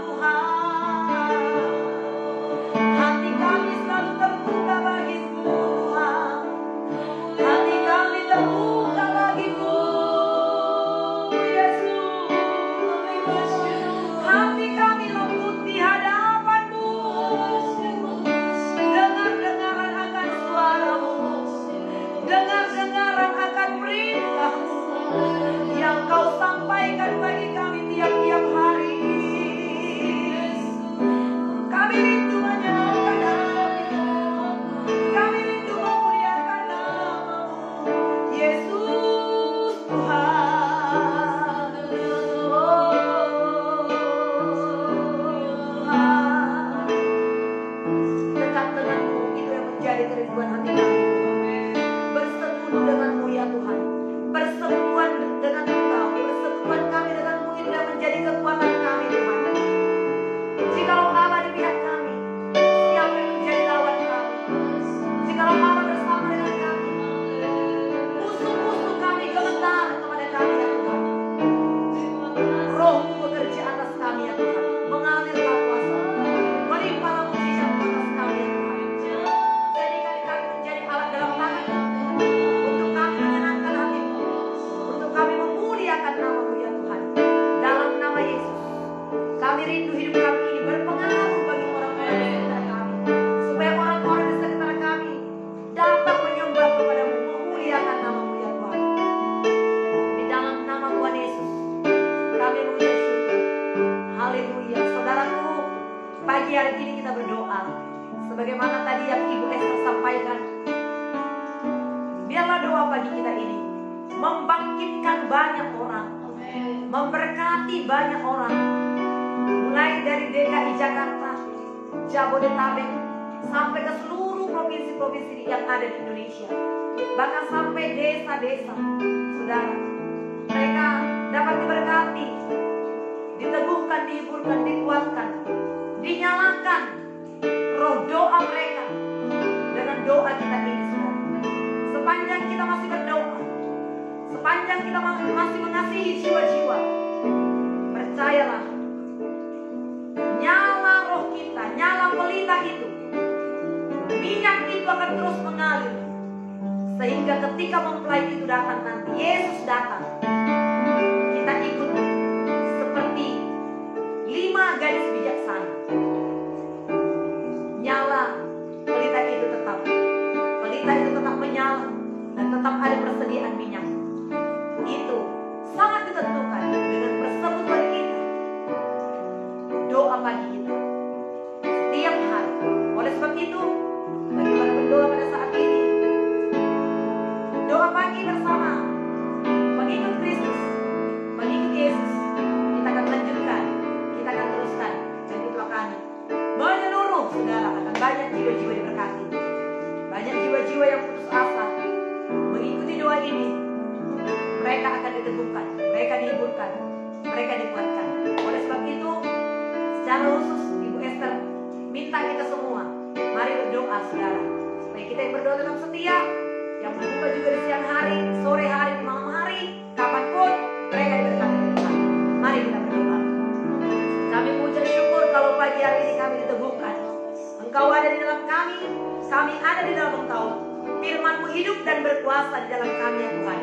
[SPEAKER 1] Tuhan. Hati kami selalu terbuka bagi-Mu Tuhan. Hati kami terbuka bagi-Mu Yesus. Hati kami lembut di hadapan-Mu. Dengar-dengaran akan suara-Mu, dengar-dengaran akan perintah-Mu yang Kau sampaikan bagi kami tiap-tiap hari. Kami rindu menyenangkan hati-Mu, kami rindu memuliakan nama-Mu, Yesus Tuhan. Oh Tuhan, dekat dengan-Mu itu yang menjadi kerinduan hati kami. Bersekutu dengan-Mu ya Tuhan, persekutuan dengan Engkau, persekutuan kami dengan-Mu itu yang menjadi kekuatan kami Tuhan. Jikalau Allah di pihak kami, siapa yang menjadi lawan kami? Jikalau Allah bersama dengan kami, musuh-musuh kami gemetar kepada kami ya Tuhan. Roh-Mu bekerja atas kami ya Tuhan, mengalirlah kuasa, melimpahlah mujizat atas kami ya Tuhan. Jadikan kami menjadi alat dalam tangan-Mu, untuk kami menyenangkan hati-Mu, untuk kami memuliakan nama-Mu ya Tuhan. Dalam nama Yesus, kami rindu hidup kami ini berpengaruh bagi orang-orang di sekitar kami, supaya orang-orang di sekitar kami dapat menyembah kepada-Mu, memuliakan nama-Mu ya Tuhan. Di dalam nama Tuhan Yesus, kami mengucap syukur. Haleluya. Saudaraku, pagi hari ini kita berdoa, sebagaimana tadi yang Ibu Esther sampaikan. Biarlah doa pagi kita ini membangkitkan banyak orang, memberkati banyak orang, mulai dari DKI Jakarta, Jabodetabek, sampai ke seluruh provinsi-provinsi yang ada di Indonesia, bahkan sampai desa-desa. Saudara, mereka dapat diberkati, diteguhkan, dihiburkan, dikuatkan, dinyalakan roh doa mereka dengan doa kita ini, saudara. Sepanjang kita masih berdoa, sepanjang kita masih mengasihi jiwa-jiwa, percayalah, nyala roh kita, nyala pelita itu, minyak itu akan terus mengalir, sehingga ketika mempelai itu datang nanti, Yesus datang, kita ikut seperti 5 gadis bijaksana. Nyala pelita itu tetap menyala, dan tetap ada persediaan minyak. Itu sangat ditentukan dengan persekutuan kita, doa pagi kita setiap hari. Oleh sebab itu, bagaimana berdoa pada saat ini, doa pagi bersama mengikut Kristus, mengikut Yesus. Kita akan lanjutkan, kita akan teruskan, dan itu akan menyeluruh, saudara. Akan banyak jiwa-jiwa diberkati, banyak jiwa-jiwa yang putus asa mengikuti doa ini. Mereka akan diteguhkan, mereka dihiburkan, mereka dikuatkan. Oleh sebab itu, secara khusus Ibu Esther minta kita semua, mari berdoa saudara, supaya kita yang berdoa tetap setia, yang berdoa juga di siang hari, sore hari, di malam hari, kapanpun mereka diberkati Tuhan. Mari kita berdoa. Kami mengucap syukur kalau pagi hari ini kami diteguhkan. Engkau ada di dalam kami ada di dalam Engkau. Firman-Mu hidup dan berkuasa di dalam kami ya Tuhan.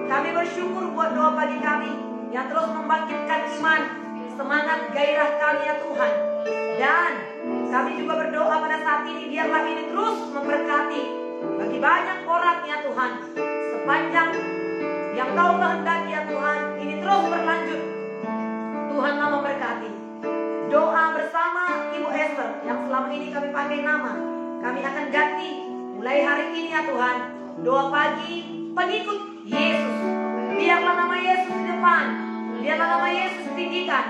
[SPEAKER 1] Kami bersyukur buat doa pagi kami yang terus membangkitkan iman, semangat, gairah kami ya Tuhan. Dan kami juga berdoa pada saat ini, biarlah ini terus memberkati bagi banyak orang ya Tuhan. Sepanjang yang Kau kehendaki ya Tuhan, ini terus berlanjut. Tuhanlah memberkati. Doa bersama Ibu Esther yang selama ini kami pakai nama, kami akan ganti mulai hari ini ya Tuhan. Doa pagi pengikut Yesus. Biarlah nama Yesus di depan, biarlah nama Yesus ditinggikan.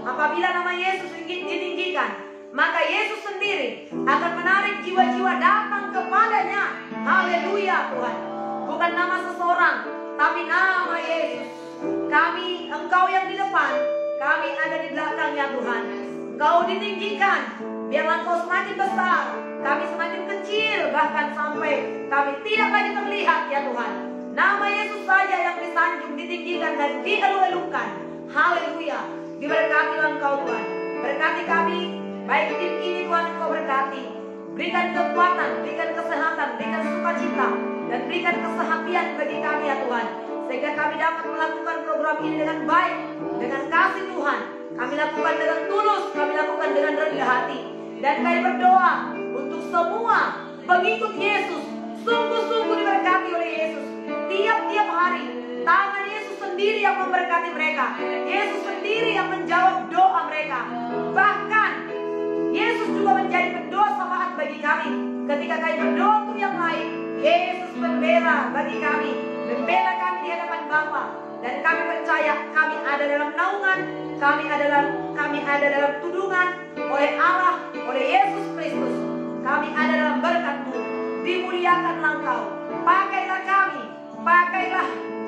[SPEAKER 1] apabila nama Yesus ditinggikan, maka Yesus sendiri akan menarik jiwa-jiwa datang kepadanya. Haleluya Tuhan. Bukan nama seseorang, tapi nama Yesus. Engkau yang di depan, kami ada di belakang ya Tuhan. Engkau ditinggikan, biarlah Engkau semakin besar, kami semakin kecil, bahkan sampai kami tidak lagi terlihat ya Tuhan. Nama Yesus saja yang disanjung, ditinggikan dan dielu-elukan. Haleluya. Diberkatilah Engkau Tuhan. Berkati kami, baik tim ini Tuhan, Engkau berkati. Berikan kekuatan, berikan kesehatan, berikan sukacita, dan berikan kesehatian bagi kami ya Tuhan. Sehingga kami dapat melakukan program ini dengan baik, dengan kasih Tuhan. Kami lakukan dengan tulus, kami lakukan dengan rendah hati. Dan kami berdoa untuk semua pengikut Yesus, sungguh-sungguh diberkati oleh Yesus. Tiap-tiap hari, tangan Yesus sendiri yang memberkati mereka. Yesus sendiri yang menjawab doa mereka. Bahkan Yesus juga menjadi pendoa syafaat bagi kami. Ketika kami berdoa untuk yang lain, Yesus membela bagi kami, membela kami di hadapan Bapa. Dan kami percaya kami ada dalam naungan, kami ada dalam tudungan oleh Allah, oleh Yesus Kristus. Kami ada dalam berkat-Mu. Dimuliakanlah Engkau. Pakailah kami, pakailah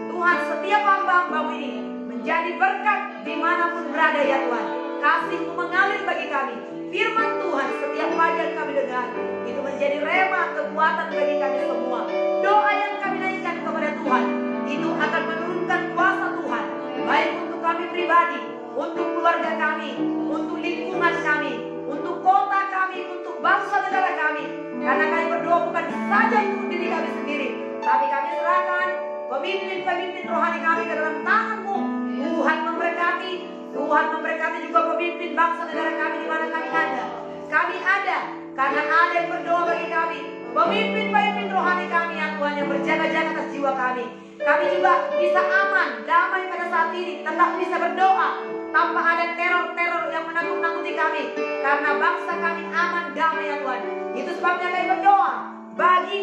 [SPEAKER 1] Tuhan setiap hamba-Hamba-Mu ini menjadi berkat dimanapun berada ya Tuhan. Kasih-Mu mengalir bagi kami. Firman Tuhan setiap pagi yang kami dengar itu menjadi rema kekuatan bagi kami semua. Doa yang kami naikkan kepada Tuhan itu akan menurunkan kuasa Tuhan, baik untuk kami pribadi, untuk keluarga kami, untuk lingkungan kami, untuk kota kami, untuk bangsa negara kami. Karena kami berdoa bukan saja untuk diri kami sendiri, tapi kami serahkan pemimpin-pemimpin rohani kami ke dalam tangan-Mu. Tuhan memberkati, Tuhan memberkati juga pemimpin bangsa negara kami di mana kami ada. Kami ada karena ada yang berdoa bagi kami. Pemimpin-pemimpin rohani kami yang Tuhan yang berjaga-jaga atas jiwa kami. Kami juga bisa aman, damai pada saat ini, tetap bisa berdoa tanpa ada teror-teror yang menakut-nakuti kami. Karena bangsa kami aman, damai ya Tuhan. Itu sebabnya kami berdoa bagi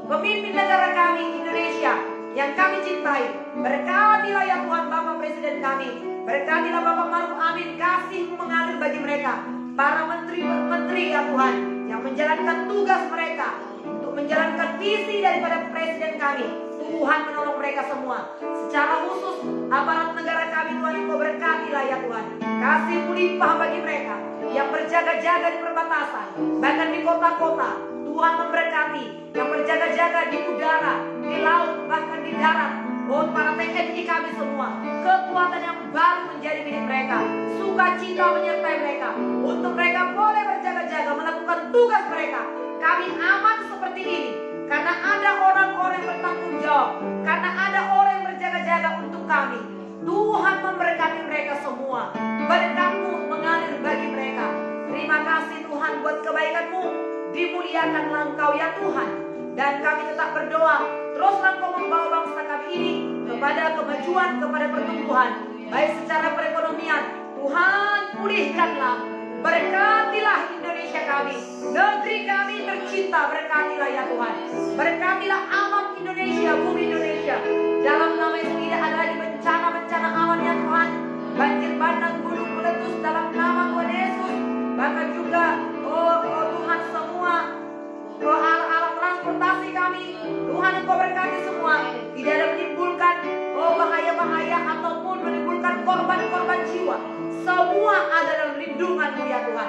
[SPEAKER 1] pemimpin negara kami Indonesia yang kami cintai. Berkatilah ya Tuhan Bapak Presiden kami. Berkatilah Bapak Maruf Amin. Kasih-Mu mengalir bagi mereka. Para menteri-menteri ya Tuhan yang menjalankan tugas mereka untuk menjalankan visi daripada Presiden kami. Tuhan menolong mereka semua. Secara khusus aparat negara kami Tuhan, Engkau berkatilah ya Tuhan. Kasih-Mu limpah bagi mereka yang berjaga-jaga di perbatasan, bahkan di kota-kota. Tuhan memberkati yang berjaga-jaga di udara, di laut, bahkan di darat. Oh, para TNI kami semua, kekuatan yang baru menjadi milik mereka. Sukacita menyertai mereka untuk mereka boleh berjaga-jaga melakukan tugas mereka. Kami aman seperti ini karena ada orang-orang yang bertanggung jawab, karena ada orang yang berjaga-jaga untuk kami. Tuhan memberkati mereka semua. Berkat-Mu mengalir bagi mereka. Terima kasih Tuhan buat kebaikan-Mu. Dimuliakanlah Engkau ya Tuhan. Dan kami tetap berdoa, teruslah Engkau membawa bangsa kami ini kepada kemajuan, kepada pertumbuhan, baik secara perekonomian. Tuhan pulihkanlah, berkatilah Indonesia kami, negeri kami tercinta, berkatilah ya Tuhan. Berkatilah alam Indonesia, bumi Indonesia. Dalam nama Yesus tidak ada lagi bencana-bencana alam ya Tuhan. Banjir bandang, gunung meletus dalam nama Tuhan Yesus. Bahkan juga Tuhan semua alat transportasi kami, Tuhan Engkau berkati semua. Tidak ada menimbulkan bahaya-bahaya ataupun menimbulkan korban-korban jiwa. Semua ada dalam lindungan-Mu ya Tuhan.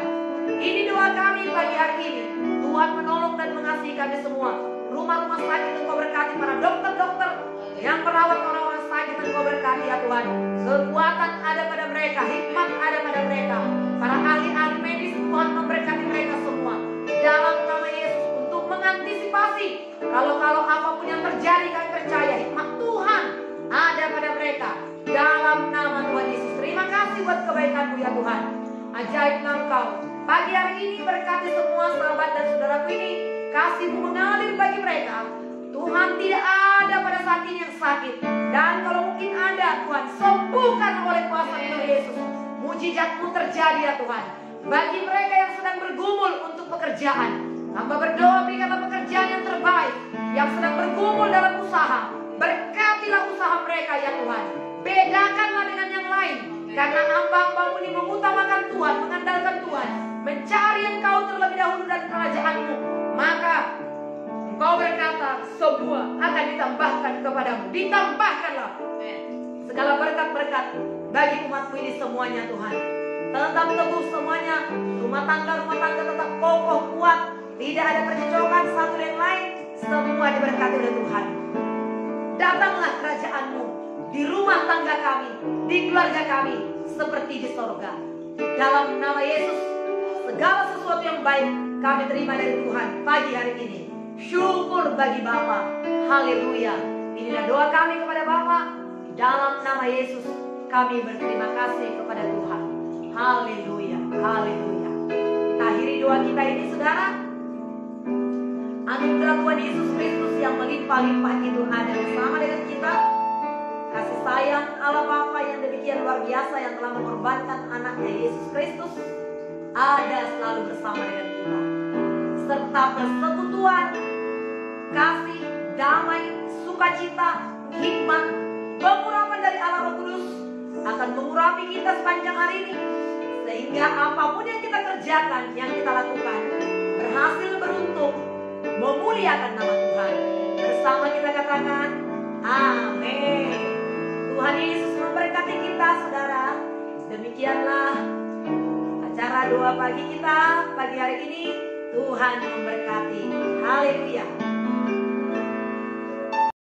[SPEAKER 1] Ini doa kami pagi hari ini. Tuhan menolong dan mengasihi kami semua. Rumah-rumah sakit Engkau berkati, para dokter-dokter yang merawat orang-orang sakit Engkau berkati ya Tuhan. Kekuatan ada pada mereka, hikmat ada pada mereka. Para ahli-ahli medis Tuhan memberkati mereka semua. Dalam nama Yesus, untuk mengantisipasi kalau apapun yang terjadi, kami percaya hikmat Tuhan ada pada mereka. Dalam nama Tuhan Yesus. Terima kasih buat kebaikan-Mu ya Tuhan. Ajaiblah Engkau. Pagi hari ini berkati semua sahabat dan saudaraku ini. Kasih-Mu mengalir bagi mereka. Tuhan, tidak ada pada saat ini yang sakit. Dan kalau mungkin ada, Tuhan, sembuhkan oleh kuasa Tuhan Yesus. Mujizat-Mu terjadi ya Tuhan. Bagi mereka yang sedang bergumul untuk pekerjaan, hamba berdoa berikanlah pekerjaan yang terbaik. Yang sedang bergumul dalam usaha, berkatilah usaha mereka ya Tuhan. Bedakanlah dengan yang lain. Karena hamba-hambamu ini mengutamakan Tuhan, mengandalkan Tuhan, mencari Engkau terlebih dahulu dan kerajaan-Mu, maka Engkau berkata semua akan ditambahkan kepadamu. Ditambahkanlah segala berkat-berkat bagi umat-Mu ini semuanya Tuhan. Tetap teguh semuanya, rumah tangga tetap kokoh kuat, tidak ada percecokan satu dan lain, semua diberkati oleh Tuhan. Datanglah kerajaan-Mu di rumah tangga kami, di keluarga kami, seperti di sorga. Dalam nama Yesus, segala sesuatu yang baik kami terima dari Tuhan pagi hari ini. Syukur bagi Bapa. Haleluya. Inilah doa kami kepada Bapa. Dalam nama Yesus kami berterima kasih kepada Tuhan. Haleluya. Haleluya. Kita akhiri doa kita ini saudara. Anugerah Tuhan Yesus Kristus yang melimpah-limpah itu ada bersama dengan kita. Kasih sayang Allah Bapa yang demikian luar biasa yang telah mengorbankan anaknya Yesus Kristus ada selalu bersama dengan kita. Serta persekutuan, kasih, damai, sukacita, hikmat, pengurapan dari Allah Roh Kudus akan mengurapi kita sepanjang hari ini. Sehingga apapun yang kita kerjakan, yang kita lakukan, berhasil beruntung, memuliakan nama Tuhan. Bersama kita katakan, amin. Tuhan Yesus memberkati kita saudara. Demikianlah acara doa pagi kita pagi hari ini. Tuhan memberkati. Haleluya.